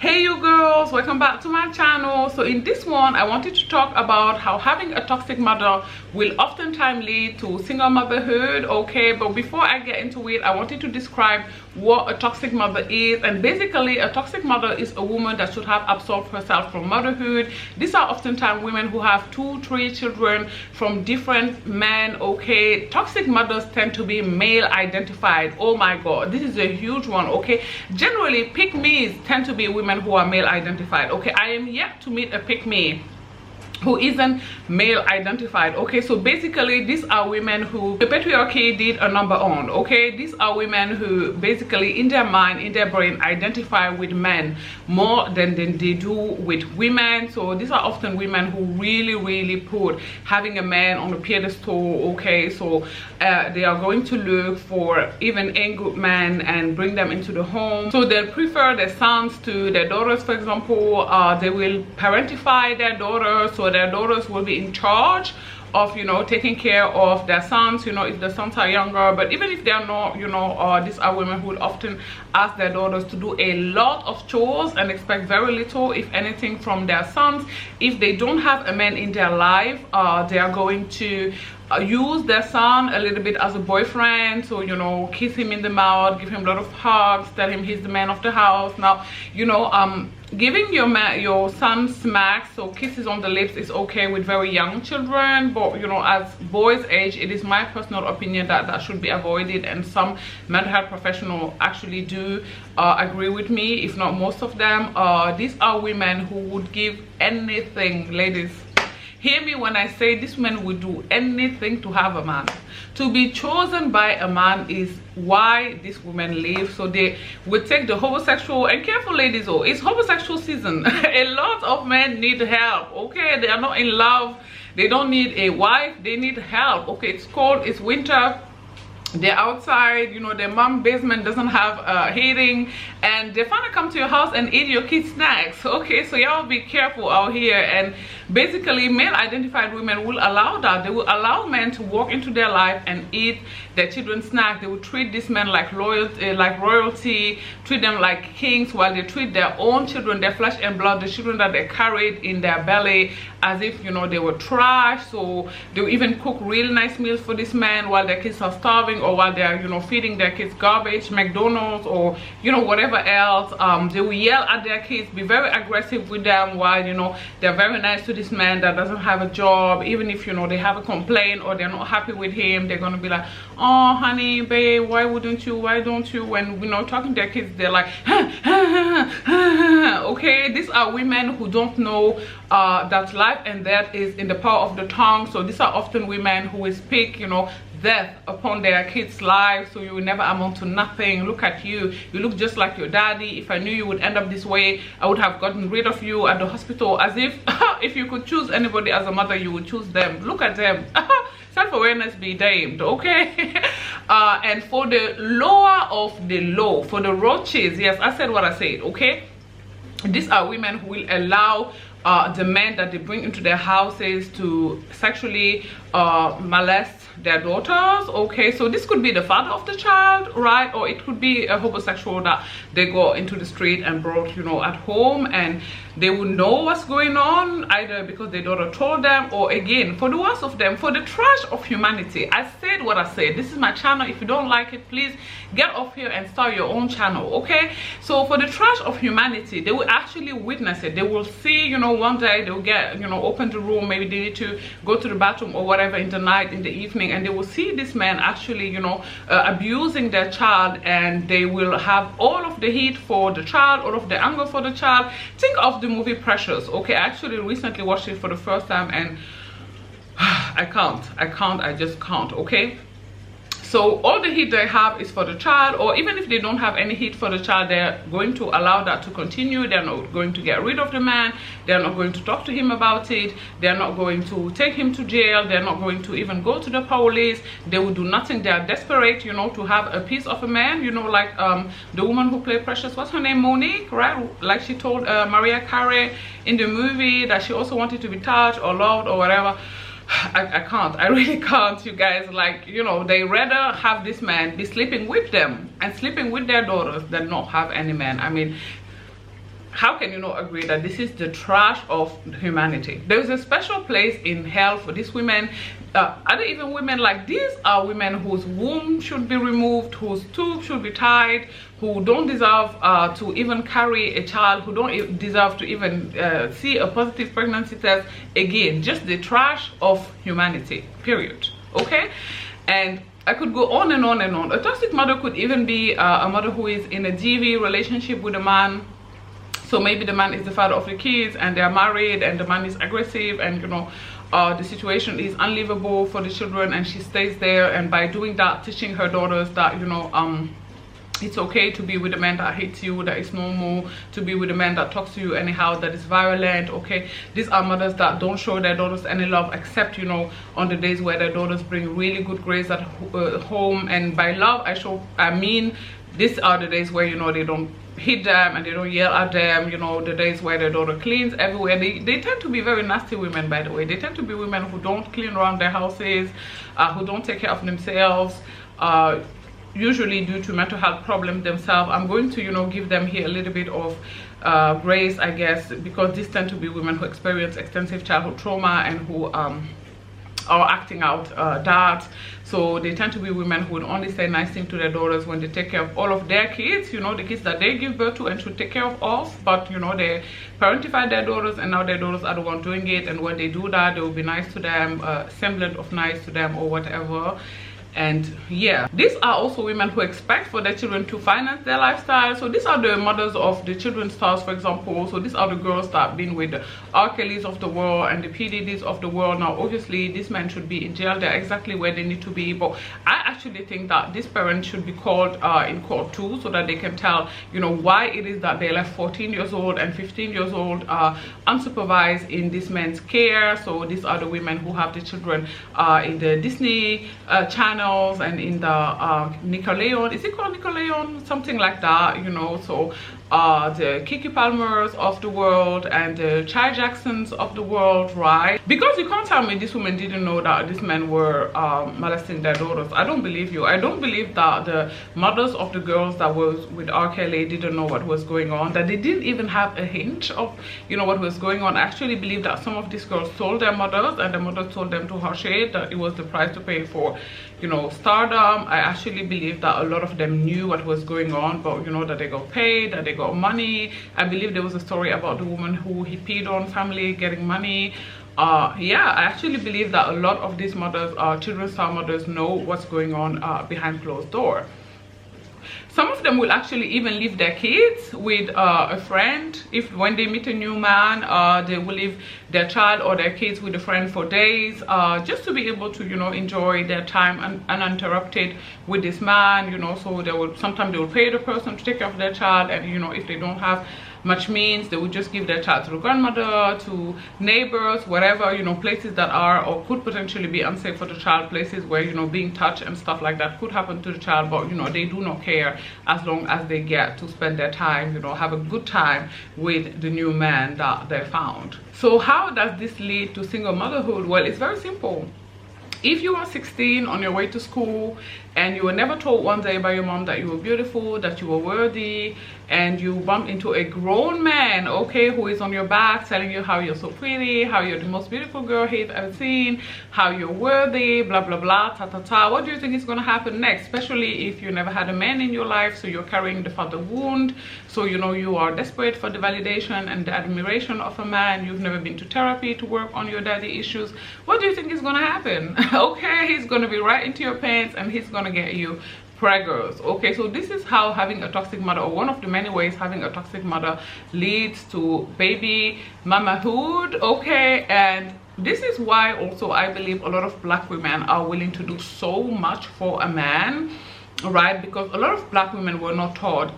Hey you girls, welcome back to my channel. So in this one I wanted to talk about how having a toxic mother will oftentimes lead to single motherhood. Okay, but before I get into it, I wanted to describe what a toxic mother is. And basically a toxic mother is a woman that should have absorbed herself from motherhood. These are oftentimes women who have 2-3 children from different men. Okay, toxic mothers tend to be male identified. Oh my god, this is a huge one. Okay, generally pick-me's tend to be women who are male identified. Okay, I am yet to meet a pick-me who isn't male identified. Okay, so basically these are women who the patriarchy did a number on. Okay, these are women who basically in their mind, in their brain, identify with men more than they do with women. So these are often women who really put having a man on a pedestal. Okay, so they are going to look for even a good man and bring them into the home. So they'll prefer their sons to their daughters, for example. They will parentify their daughters, so their daughters will be in charge of, you know, taking care of their sons, you know, if the sons are younger. But even if they are not, you know, these are women who would often ask their daughters to do a lot of chores and expect very little, if anything, from their sons. If they don't have a man in their life, they are going to use their son a little bit as a boyfriend. So, you know, kiss him in the mouth, give him a lot of hugs, tell him he's the man of the house. Now, you know, giving your son smacks, so kisses on the lips, is okay with very young children, but you know, as boys age, it is my personal opinion that that should be avoided. And some mental health professionals actually do agree with me, if not most of them. These are women who would give anything. Ladies, hear me when I say this woman would do anything to have a man. To be chosen by a man is why these women live. So they would take the homosexual, and careful ladies, oh, it's homosexual season. A lot of men need help. Okay, they are not in love, they don't need a wife, they need help. Okay, it's cold, it's winter, they're outside, you know, their mom basement doesn't have heating, and they finally come to your house and eat your kids' snacks. Okay, so y'all be careful out here. And basically male identified women will allow that. They will allow men to walk into their life and eat their children's snack. They will treat these men like royalty, treat them like kings, while they treat their own children, their flesh and blood, the children that they carried in their belly, as if, you know, they were trash. So they will even cook really nice meals for these men while their kids are starving, or while they're, you know, feeding their kids garbage, McDonald's, or, you know, whatever else. They will yell at their kids, be very aggressive with them, while, you know, they're very nice to this man that doesn't have a job. Even if, you know, they have a complaint or they're not happy with him, they're gonna be like, oh honey, babe, why don't you, when, you know, talking to their kids, they're like okay, these are women who don't know that life and death is in the power of the tongue. So these are often women who will speak, you know, death upon their kids' lives. So you will never amount to nothing. Look at you, you look just like your daddy. If I knew you would end up this way, I would have gotten rid of you at the hospital. As if if you could choose anybody as a mother, you would choose them. Look at them. Self-awareness be damned. Okay. And for the lower of the low, for the roaches, yes, I said what I said. Okay, these are women who will allow the men that they bring into their houses to sexually molest their daughters. Okay, so this could be the father of the child, right? Or it could be a homosexual that they go into the street and brought, you know, at home, and they will know what's going on, either because their daughter told them, or again, for the worst of them, for the trash of humanity. I said what I said. This is my channel. If you don't like it, please get off here and start your own channel. Okay, so for the trash of humanity, they will actually witness it. They will see, you know, one day they will get, you know, open the room, maybe they need to go to the bathroom or whatever in the night, in the evening, and they will see this man actually, you know, abusing their child, and they will have all of the heat for the child, all of the anger for the child. Think of the movie Precious. Okay, I actually recently watched it for the first time, and I just can't. Okay, so all the heat they have is for the child, or even if they don't have any heat for the child, they're going to allow that to continue. They're not going to get rid of the man, they're not going to talk to him about it, they're not going to take him to jail, they're not going to even go to the police. They will do nothing. They are desperate, you know, to have a piece of a man, you know, like the woman who played Precious, what's her name, Monique, right? Like she told Mariah Carey in the movie that she also wanted to be touched or loved or whatever. I can't, I really can't, you guys. Like, you know, they rather have this man be sleeping with them and sleeping with their daughters than not have any man. I mean, how can you not agree that this is the trash of humanity? There is a special place in hell for these women. Other even women, like these are women whose womb should be removed, whose tube should be tied, who don't deserve to even carry a child, who don't deserve to even see a positive pregnancy test. Again, just the trash of humanity, period. Okay? And I could go on and on and on. A toxic mother could even be a mother who is in a DV relationship with a man. So maybe the man is the father of the kids and they are married and the man is aggressive, and you know, the situation is unlivable for the children, and she stays there, and by doing that, teaching her daughters that, you know, it's okay to be with a man that hates you, that it's normal to be with a man that talks to you anyhow, that is violent. Okay, these are mothers that don't show their daughters any love, except, you know, on the days where their daughters bring really good grades at home. And by love, I mean these are the days where, you know, they don't hit them and they don't yell at them, you know, the days where their daughter cleans everywhere. They tend to be very nasty women, by the way. They tend to be women who don't clean around their houses, who don't take care of themselves, usually due to mental health problems themselves. I'm going to, you know, give them here a little bit of grace, I guess, because these tend to be women who experience extensive childhood trauma and who are acting out that. So they tend to be women who would only say nice things to their daughters when they take care of all of their kids, you know, the kids that they give birth to and should take care of. But, you know, they parentified their daughters, and now their daughters are the ones doing it. And when they do that, they will be nice to them, semblant of nice to them or whatever. And yeah, these are also women who expect for their children to finance their lifestyle. So these are the mothers of the children's stars, for example. So these are the girls that have been with the R. Kellys of the world and the PDDs of the world. Now obviously these men should be in jail. They're exactly where they need to be, but I actually think that these parents should be called in court too, so that they can tell, you know, why it is that they left 14 years old and 15 years old unsupervised in this man's care. So these are the women who have the children in the Disney channel and in the Nickelodeon, is it called Nickelodeon, something like that, you know. So the Kiki Palmers of the world and the Chai Jacksons of the world, right? Because you can't tell me these women didn't know that these men were molesting their daughters. I don't believe you. I don't believe that the mothers of the girls that was with R. Kelly didn't know what was going on, that they didn't even have a hint of, you know, what was going on. I actually believe that some of these girls told their mothers, and the mothers told them to hush it, that it was the price to pay for, you know, stardom. I actually believe that a lot of them knew what was going on, but, you know, that they got paid, that they got money. I believe there was a story about the woman who he peed on family getting money. Yeah, I actually believe that a lot of these mothers, children's star mothers, know what's going on behind closed door. Some of them will actually even leave their kids with a friend. If when they meet a new man, they will leave their child or their kids with a friend for days, just to be able to, you know, enjoy their time uninterrupted with this man, you know. So they will, sometimes they will pay the person to take care of their child, and, you know, if they don't have much means, they would just give their child to the grandmother, to neighbors, whatever, you know, places that are or could potentially be unsafe for the child, places where, you know, being touched and stuff like that could happen to the child. But, you know, they do not care as long as they get to spend their time, you know, have a good time with the new man that they found. So how does this lead to single motherhood? Well, it's very simple. If you are 16 on your way to school and you were never told one day by your mom that you were beautiful, that you were worthy, and you bump into a grown man, okay, who is on your back telling you how you're so pretty, how you're the most beautiful girl he's ever seen, how you're worthy, blah blah blah, ta ta ta, what do you think is going to happen next? Especially if you never had a man in your life, so you're carrying the father wound, so, you know, you are desperate for the validation and the admiration of a man. You've never been to therapy to work on your daddy issues. What do you think is going to happen? Okay, he's going to be right into your pants and he's going to get you preggers. Okay, so this is how having a toxic mother, or one of the many ways having a toxic mother leads to baby mamahood. Okay, and this is why also I believe a lot of black women are willing to do so much for a man, right? Because a lot of black women were not taught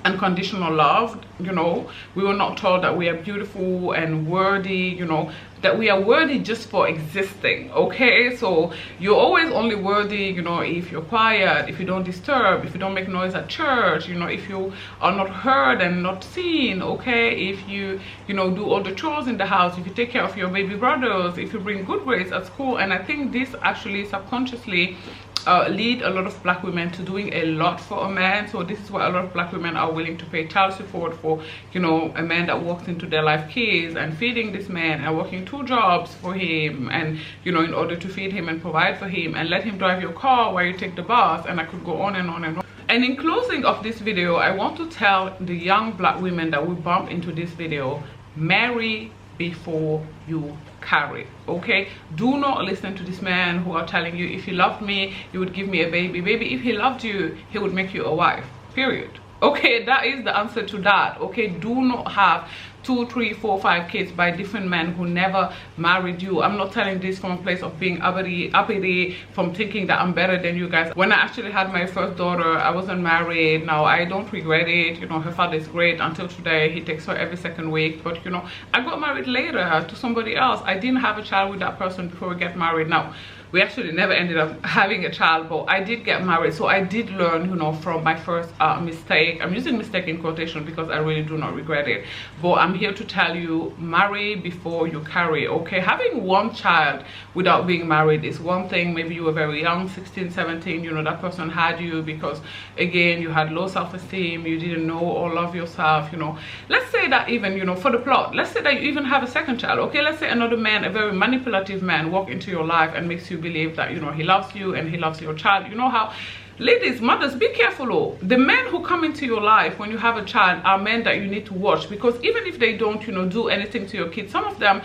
unconditional love, you know. We were not told that we are beautiful and worthy, you know, that we are worthy just for existing. Okay, so you're always only worthy, you know, if you're quiet, if you don't disturb, if you don't make noise at church, you know, if you are not heard and not seen. Okay, if you know, do all the chores in the house, if you take care of your baby brothers, if you bring good grades at school. And I think this actually subconsciously lead a lot of black women to doing a lot for a man. So this is why a lot of black women are willing to pay child support for, you know, a man that walks into their life kids and feeding this man and working 2 jobs for him, and you know, in order to feed him and provide for him, and let him drive your car while you take the bus, and I could go on and on and on. And in closing of this video, I want to tell the young black women that will bump into this video, marry before you carry. Okay, do not listen to this man who are telling you, if he loved me, he would give me a baby. Baby, if he loved you, he would make you a wife, period. Okay, that is the answer to that. Okay, do not have 2, 3, 4, 5 kids by different men who never married you. I'm not telling this from a place of being uppity, from thinking that I'm better than you guys. When I actually had my first daughter, I wasn't married. Now I don't regret it. You know, her father is great until today. He takes her every second week. But you know, I got married later to somebody else. I didn't have a child with that person before we get married. Now, we actually never ended up having a child, but I did get married. So I did learn, you know, from my first mistake. I'm using mistake in quotation because I really do not regret it. But I'm here to tell you, marry before you carry. Okay, having 1 child without being married is one thing. Maybe you were very young, 16, 17, you know, that person had you because, again, you had low self-esteem, you didn't know or love yourself, you know. Let's say that even, you know, for the plot, let's say that you even have a 2nd child. Okay, let's say another man, a very manipulative man, walk into your life and makes you believe that, you know, he loves you and he loves your child. You know how, ladies, mothers, be careful. Oh, the men who come into your life when you have a child are men that you need to watch, because even if they don't, you know, do anything to your kids, some of them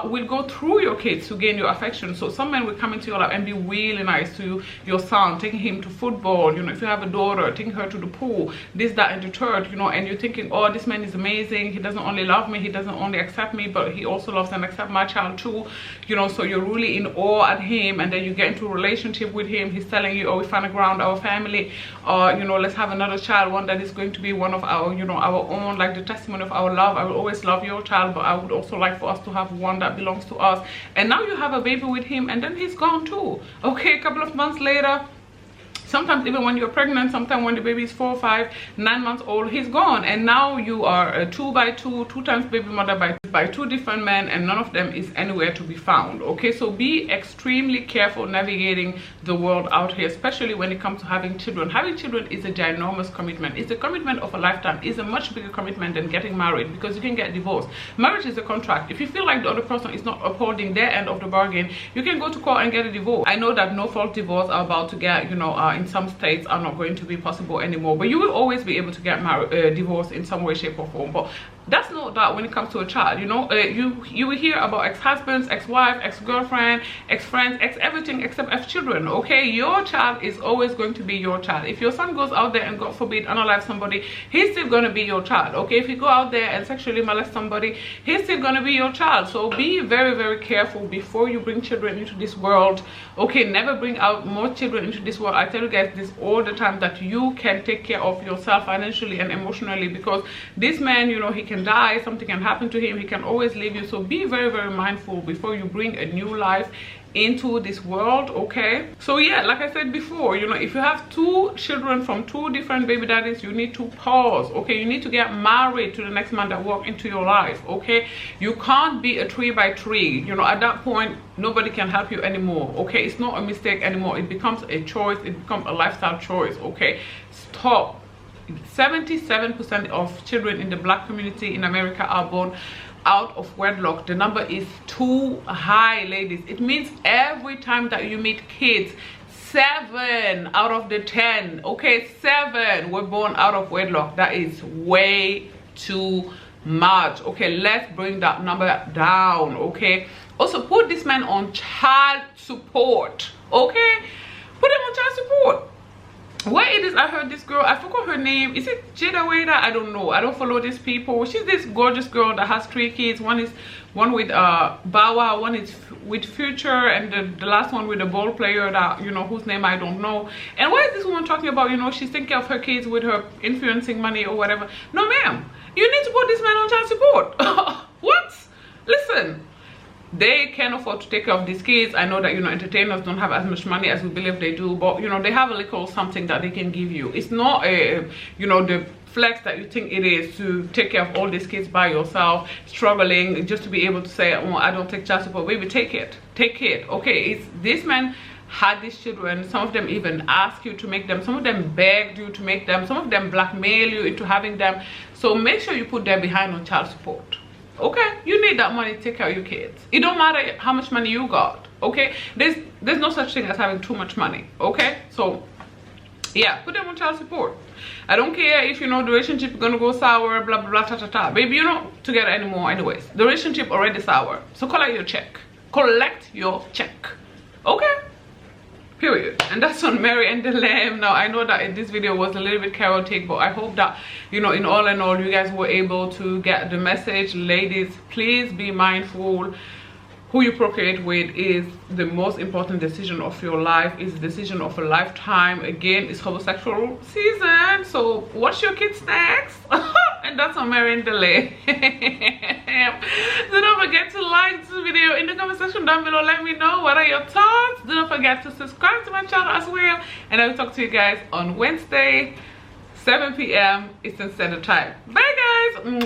will go through your kids to gain your affection. So some men will come into your life and be really nice to your son, taking him to football, you know, if you have a daughter, taking her to the pool, this, that, and the third, you know, and you're thinking, oh, this man is amazing, he doesn't only love me, he doesn't only accept me, but he also loves and accepts my child too, you know. So you're really in awe at him, and then you get into a relationship with him. He's telling you, oh, we find a ground our family, you know, let's have another child, one that is going to be one of our, you know, our own, like the testimony of our love. I will always love your child, but I would also like for us to have one that belongs to us. And now you have a baby with him, and then he's gone too. Okay, a couple of months later, sometimes even when you're pregnant, sometimes when the baby is 4, 5, 9 months old, he's gone, and now you are a 2 times baby mother by 2 different men, and none of them is anywhere to be found. Okay, so be extremely careful navigating the world out here, especially when it comes to having children. Having children is a ginormous commitment. It's a commitment of a lifetime. It's a much bigger commitment than getting married, because you can get divorced. Marriage is a contract. If you feel like the other person is not upholding their end of the bargain, you can go to court and get a divorce. I know that no fault divorce are about to get, you know, in some states are not going to be possible anymore, but you will always be able to get married, divorced in some way, shape, or form. But that's not that when it comes to a child. You know, you will hear about ex-husbands, ex-wife, ex-girlfriend, ex-friends, ex-everything except ex-children. Okay, your child is always going to be your child. If your son goes out there and, God forbid, unalive somebody, he's still going to be your child. Okay, if you go out there and sexually molest somebody, he's still going to be your child. So be very, very careful before you bring children into this world. Okay, never bring out more children into this world. I tell you guys this all the time, that you can take care of yourself financially and emotionally, because this man, you know, he can die, something can happen to him, he can always leave you. So be very, very mindful before you bring a new life into this world. Okay, so yeah, like I said before, you know, if you have 2 children from 2 different baby daddies, you need to pause. Okay, you need to get married to the next man that walk into your life. Okay, you can't be a 3 by 3. You know, at that point nobody can help you anymore. Okay, it's not a mistake anymore, it becomes a choice, it becomes a lifestyle choice. Okay, stop. 77% of children in the black community in America are born out of wedlock. The number is too high, ladies. It means every time that you meet kids, 7 out of the 10, okay, 7 were born out of wedlock. That is way too much. Okay, let's bring that number down. Okay, also put this man on child support. Okay, put him on child support. Where it is, I heard this girl, I forgot her name, is it Jada Wader? I don't know, I don't follow these people. She's this gorgeous girl that has 3 kids. One with Bow Wow, one is with Future, and the last one with a ball player that, you know, whose name I don't know. And why is this woman talking about, you know, she's taking care of her kids with her influencing money or whatever? No ma'am, you need to put this man on child support. What? Listen, they can afford to take care of these kids. I know that, you know, entertainers don't have as much money as we believe they do, but, you know, they have a little something that they can give you. It's not a, you know, the flex that you think it is to take care of all these kids by yourself, struggling just to be able to say, oh, I don't take child support. Baby, take it, okay. It's this man had these children, some of them even asked you to make them, some of them begged you to make them, some of them blackmail you into having them. So make sure you put them behind on child support. Okay, you need that money to take care of your kids. It don't matter how much money you got. Okay, there's no such thing as having too much money. Okay, so yeah, put them on child support. I don't care if, you know, the relationship is gonna go sour, blah blah blah, ta ta ta. Baby, you're not together anymore anyways. The relationship already sour. So collect your check. Collect your check. Okay, period. And that's on Mary and the Lamb. Now I know that this video was a little bit chaotic, but I hope that, you know, in all you guys were able to get the message. Ladies, please be mindful. Who you procreate with is the most important decision of your life, is the decision of a lifetime. Again, it's homosexual season, so watch your kids next. And that's on Mary and the Lamb. So don't forget to like this video in the comment section down below. Let me know what are your thoughts. Don't forget to subscribe to my channel as well, and I will talk to you guys on Wednesday, 7 p.m. Eastern Standard Time. Bye guys.